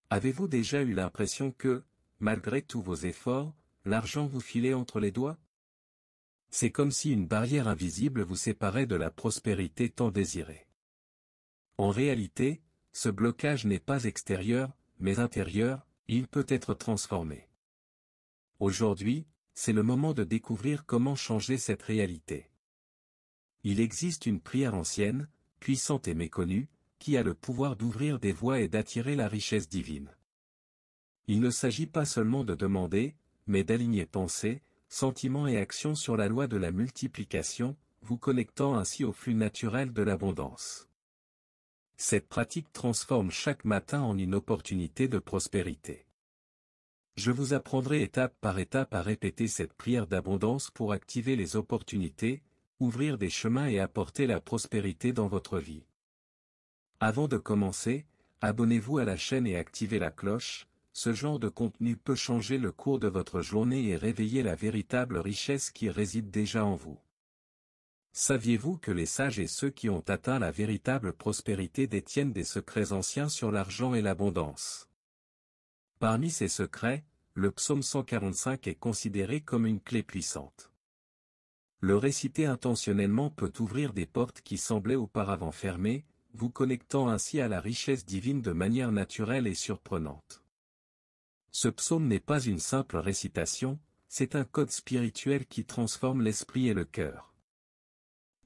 Avez-vous déjà eu l'impression que, malgré tous vos efforts, l'argent vous filait entre les doigts? C'est comme si une barrière invisible vous séparait de la prospérité tant désirée. En réalité, ce blocage n'est pas extérieur, mais intérieur, il peut être transformé. Aujourd'hui, c'est le moment de découvrir comment changer cette réalité. Il existe une prière ancienne, puissante et méconnue, qui a le pouvoir d'ouvrir des voies et d'attirer la richesse divine. Il ne s'agit pas seulement de demander, mais d'aligner pensée, sentiments et actions sur la loi de la multiplication, vous connectant ainsi au flux naturel de l'abondance. Cette pratique transforme chaque matin en une opportunité de prospérité. Je vous apprendrai étape par étape à répéter cette prière d'abondance pour activer les opportunités, ouvrir des chemins et apporter la prospérité dans votre vie. Avant de commencer, abonnez-vous à la chaîne et activez la cloche, ce genre de contenu peut changer le cours de votre journée et réveiller la véritable richesse qui réside déjà en vous. Saviez-vous que les sages et ceux qui ont atteint la véritable prospérité détiennent des secrets anciens sur l'argent et l'abondance? Parmi ces secrets, le psaume 145 est considéré comme une clé puissante. Le réciter intentionnellement peut ouvrir des portes qui semblaient auparavant fermées, vous connectant ainsi à la richesse divine de manière naturelle et surprenante. Ce psaume n'est pas une simple récitation, c'est un code spirituel qui transforme l'esprit et le cœur.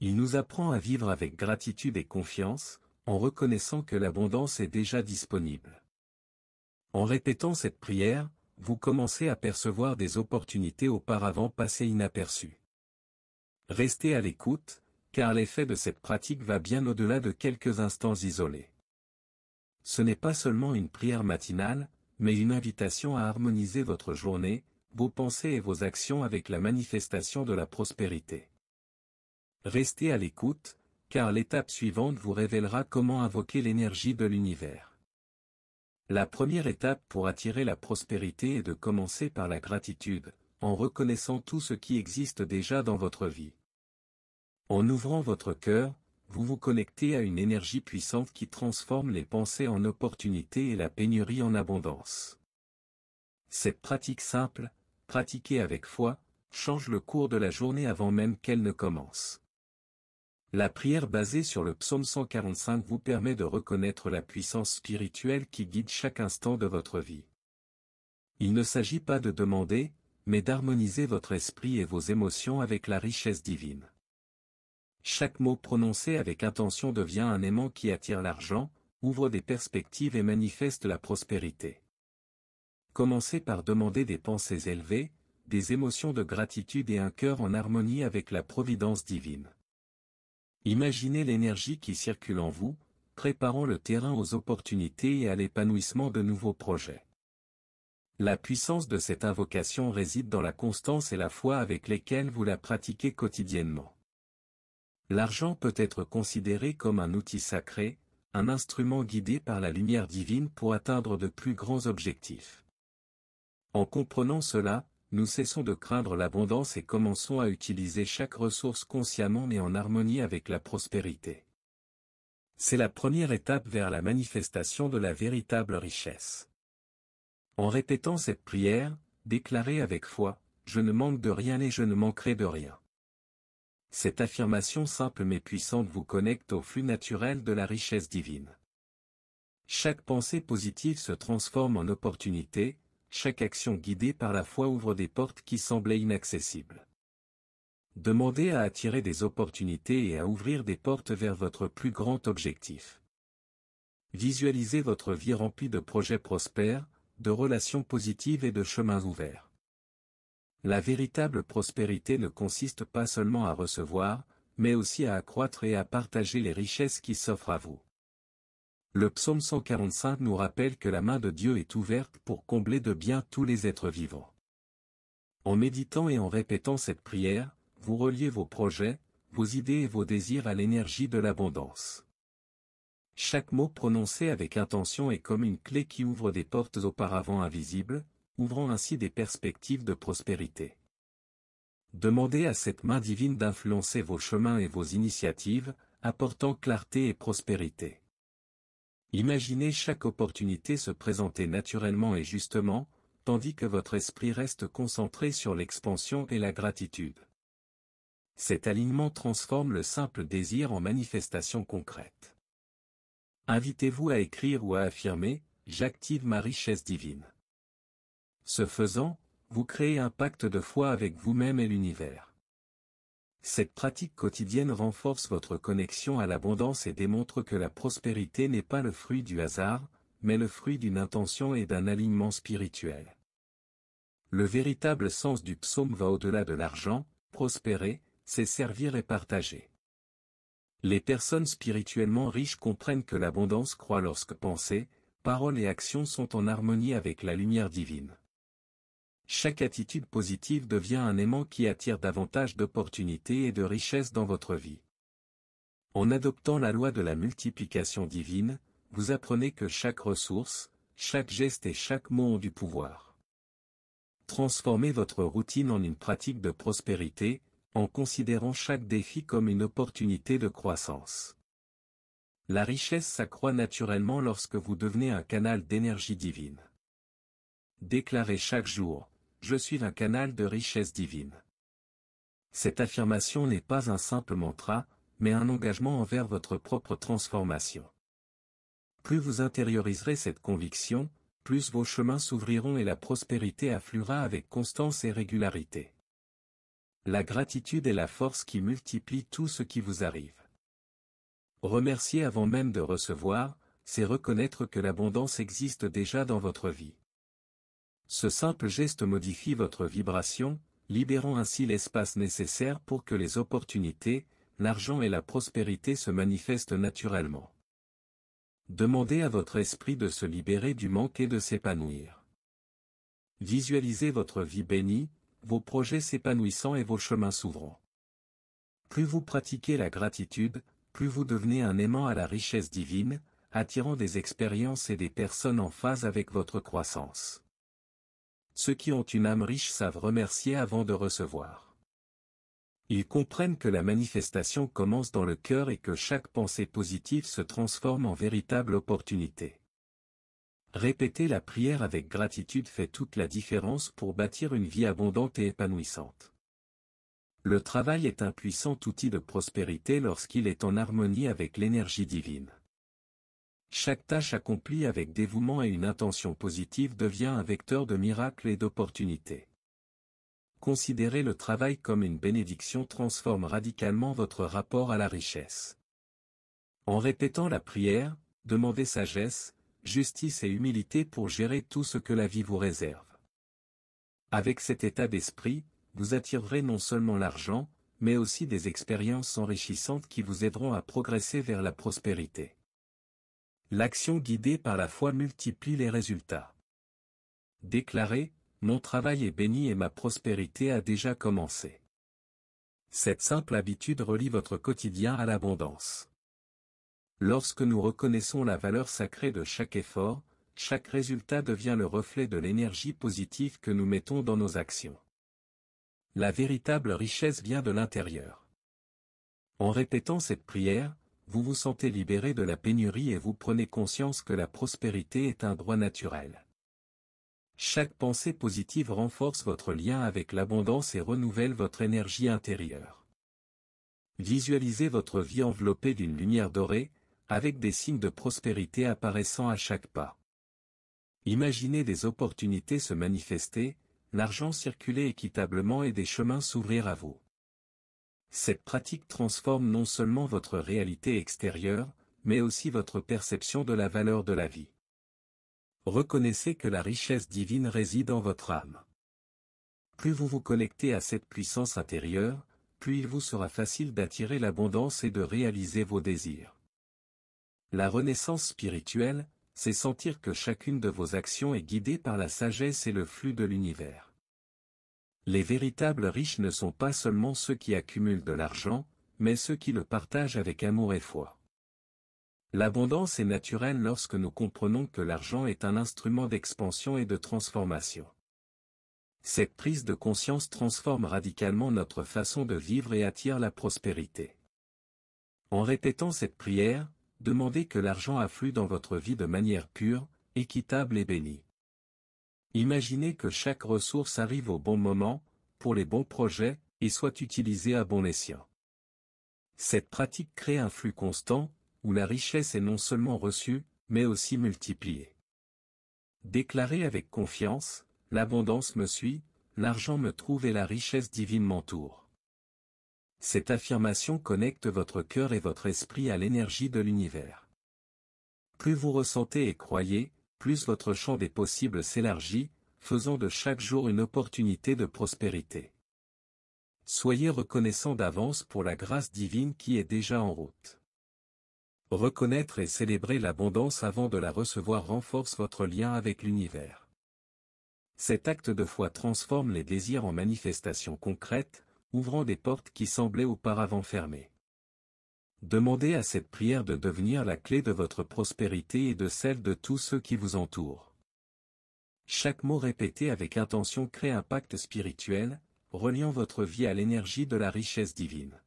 Il nous apprend à vivre avec gratitude et confiance, en reconnaissant que l'abondance est déjà disponible. En répétant cette prière, vous commencez à percevoir des opportunités auparavant passées inaperçues. Restez à l'écoute, car l'effet de cette pratique va bien au-delà de quelques instants isolés. Ce n'est pas seulement une prière matinale, mais une invitation à harmoniser votre journée, vos pensées et vos actions avec la manifestation de la prospérité. Restez à l'écoute, car l'étape suivante vous révélera comment invoquer l'énergie de l'univers. La première étape pour attirer la prospérité est de commencer par la gratitude, en reconnaissant tout ce qui existe déjà dans votre vie. En ouvrant votre cœur, vous vous connectez à une énergie puissante qui transforme les pensées en opportunités et la pénurie en abondance. Cette pratique simple, pratiquée avec foi, change le cours de la journée avant même qu'elle ne commence. La prière basée sur le psaume 145 vous permet de reconnaître la puissance spirituelle qui guide chaque instant de votre vie. Il ne s'agit pas de demander, mais d'harmoniser votre esprit et vos émotions avec la richesse divine. Chaque mot prononcé avec intention devient un aimant qui attire l'argent, ouvre des perspectives et manifeste la prospérité. Commencez par demander des pensées élevées, des émotions de gratitude et un cœur en harmonie avec la providence divine. Imaginez l'énergie qui circule en vous, préparant le terrain aux opportunités et à l'épanouissement de nouveaux projets. La puissance de cette invocation réside dans la constance et la foi avec lesquelles vous la pratiquez quotidiennement. L'argent peut être considéré comme un outil sacré, un instrument guidé par la lumière divine pour atteindre de plus grands objectifs. En comprenant cela, nous cessons de craindre l'abondance et commençons à utiliser chaque ressource consciemment et en harmonie avec la prospérité. C'est la première étape vers la manifestation de la véritable richesse. En répétant cette prière, déclarez avec foi, « Je ne manque de rien et je ne manquerai de rien ». Cette affirmation simple mais puissante vous connecte au flux naturel de la richesse divine. Chaque pensée positive se transforme en opportunité, chaque action guidée par la foi ouvre des portes qui semblaient inaccessibles. Demandez à attirer des opportunités et à ouvrir des portes vers votre plus grand objectif. Visualisez votre vie remplie de projets prospères, de relations positives et de chemins ouverts. La véritable prospérité ne consiste pas seulement à recevoir, mais aussi à accroître et à partager les richesses qui s'offrent à vous. Le psaume 145 nous rappelle que la main de Dieu est ouverte pour combler de bien tous les êtres vivants. En méditant et en répétant cette prière, vous reliez vos projets, vos idées et vos désirs à l'énergie de l'abondance. Chaque mot prononcé avec intention est comme une clé qui ouvre des portes auparavant invisibles, ouvrant ainsi des perspectives de prospérité. Demandez à cette main divine d'influencer vos chemins et vos initiatives, apportant clarté et prospérité. Imaginez chaque opportunité se présenter naturellement et justement, tandis que votre esprit reste concentré sur l'expansion et la gratitude. Cet alignement transforme le simple désir en manifestation concrète. Invitez-vous à écrire ou à affirmer « J'active ma richesse divine ». Ce faisant, vous créez un pacte de foi avec vous-même et l'univers. Cette pratique quotidienne renforce votre connexion à l'abondance et démontre que la prospérité n'est pas le fruit du hasard, mais le fruit d'une intention et d'un alignement spirituel. Le véritable sens du psaume va au-delà de l'argent, prospérer, c'est servir et partager. Les personnes spirituellement riches comprennent que l'abondance croît lorsque pensées, paroles et actions sont en harmonie avec la lumière divine. Chaque attitude positive devient un aimant qui attire davantage d'opportunités et de richesses dans votre vie. En adoptant la loi de la multiplication divine, vous apprenez que chaque ressource, chaque geste et chaque mot ont du pouvoir. Transformez votre routine en une pratique de prospérité, en considérant chaque défi comme une opportunité de croissance. La richesse s'accroît naturellement lorsque vous devenez un canal d'énergie divine. Déclarez chaque jour, « Je suis un canal de richesse divine ». Cette affirmation n'est pas un simple mantra, mais un engagement envers votre propre transformation. Plus vous intérioriserez cette conviction, plus vos chemins s'ouvriront et la prospérité affluera avec constance et régularité. La gratitude est la force qui multiplie tout ce qui vous arrive. Remercier avant même de recevoir, c'est reconnaître que l'abondance existe déjà dans votre vie. Ce simple geste modifie votre vibration, libérant ainsi l'espace nécessaire pour que les opportunités, l'argent et la prospérité se manifestent naturellement. Demandez à votre esprit de se libérer du manque et de s'épanouir. Visualisez votre vie bénie, vos projets s'épanouissant et vos chemins s'ouvrant. Plus vous pratiquez la gratitude, plus vous devenez un aimant à la richesse divine, attirant des expériences et des personnes en phase avec votre croissance. Ceux qui ont une âme riche savent remercier avant de recevoir. Ils comprennent que la manifestation commence dans le cœur et que chaque pensée positive se transforme en véritable opportunité. Répéter la prière avec gratitude fait toute la différence pour bâtir une vie abondante et épanouissante. Le travail est un puissant outil de prospérité lorsqu'il est en harmonie avec l'énergie divine. Chaque tâche accomplie avec dévouement et une intention positive devient un vecteur de miracles et d'opportunités. Considérer le travail comme une bénédiction transforme radicalement votre rapport à la richesse. En répétant la prière, demandez sagesse, justice et humilité pour gérer tout ce que la vie vous réserve. Avec cet état d'esprit, vous attirerez non seulement l'argent, mais aussi des expériences enrichissantes qui vous aideront à progresser vers la prospérité. L'action guidée par la foi multiplie les résultats. Déclarez, « Mon travail est béni et ma prospérité a déjà commencé ». Cette simple habitude relie votre quotidien à l'abondance. Lorsque nous reconnaissons la valeur sacrée de chaque effort, chaque résultat devient le reflet de l'énergie positive que nous mettons dans nos actions. La véritable richesse vient de l'intérieur. En répétant cette prière, vous vous sentez libéré de la pénurie et vous prenez conscience que la prospérité est un droit naturel. Chaque pensée positive renforce votre lien avec l'abondance et renouvelle votre énergie intérieure. Visualisez votre vie enveloppée d'une lumière dorée, avec des signes de prospérité apparaissant à chaque pas. Imaginez des opportunités se manifester, l'argent circuler équitablement et des chemins s'ouvrir à vous. Cette pratique transforme non seulement votre réalité extérieure, mais aussi votre perception de la valeur de la vie. Reconnaissez que la richesse divine réside en votre âme. Plus vous vous connectez à cette puissance intérieure, plus il vous sera facile d'attirer l'abondance et de réaliser vos désirs. La renaissance spirituelle, c'est sentir que chacune de vos actions est guidée par la sagesse et le flux de l'univers. Les véritables riches ne sont pas seulement ceux qui accumulent de l'argent, mais ceux qui le partagent avec amour et foi. L'abondance est naturelle lorsque nous comprenons que l'argent est un instrument d'expansion et de transformation. Cette prise de conscience transforme radicalement notre façon de vivre et attire la prospérité. En répétant cette prière, demandez que l'argent afflue dans votre vie de manière pure, équitable et bénie. Imaginez que chaque ressource arrive au bon moment, pour les bons projets, et soit utilisée à bon escient. Cette pratique crée un flux constant, où la richesse est non seulement reçue, mais aussi multipliée. Déclarez avec confiance, l'abondance me suit, l'argent me trouve et la richesse divine m'entoure. Cette affirmation connecte votre cœur et votre esprit à l'énergie de l'univers. Plus vous ressentez et croyez, plus votre champ des possibles s'élargit, faisant de chaque jour une opportunité de prospérité. Soyez reconnaissant d'avance pour la grâce divine qui est déjà en route. Reconnaître et célébrer l'abondance avant de la recevoir renforce votre lien avec l'univers. Cet acte de foi transforme les désirs en manifestations concrètes, ouvrant des portes qui semblaient auparavant fermées. Demandez à cette prière de devenir la clé de votre prospérité et de celle de tous ceux qui vous entourent. Chaque mot répété avec intention crée un pacte spirituel, reliant votre vie à l'énergie de la richesse divine.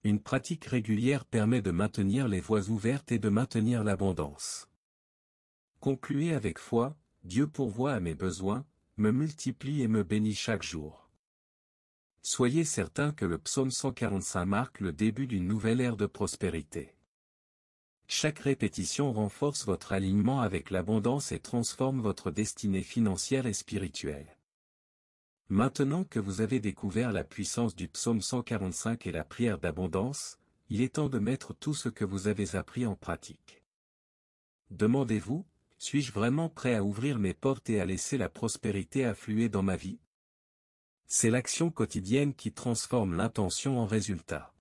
Une pratique régulière permet de maintenir les voies ouvertes et de maintenir l'abondance. Concluez avec foi, Dieu pourvoit à mes besoins, me multiplie et me bénit chaque jour. Soyez certain que le psaume 145 marque le début d'une nouvelle ère de prospérité. Chaque répétition renforce votre alignement avec l'abondance et transforme votre destinée financière et spirituelle. Maintenant que vous avez découvert la puissance du psaume 145 et la prière d'abondance, il est temps de mettre tout ce que vous avez appris en pratique. Demandez-vous, suis-je vraiment prêt à ouvrir mes portes et à laisser la prospérité affluer dans ma vie? C'est l'action quotidienne qui transforme l'intention en résultat.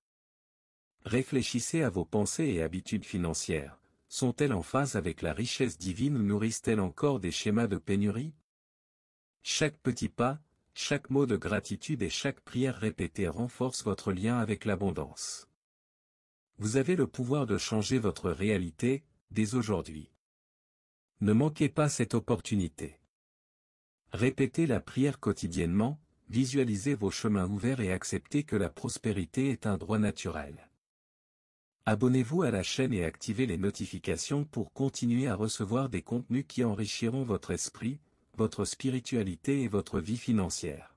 Réfléchissez à vos pensées et habitudes financières. Sont-elles en phase avec la richesse divine ou nourrissent-elles encore des schémas de pénurie? Chaque petit pas, chaque mot de gratitude et chaque prière répétée renforce votre lien avec l'abondance. Vous avez le pouvoir de changer votre réalité, dès aujourd'hui. Ne manquez pas cette opportunité. Répétez la prière quotidiennement, visualisez vos chemins ouverts et acceptez que la prospérité est un droit naturel. Abonnez-vous à la chaîne et activez les notifications pour continuer à recevoir des contenus qui enrichiront votre esprit, votre spiritualité et votre vie financière.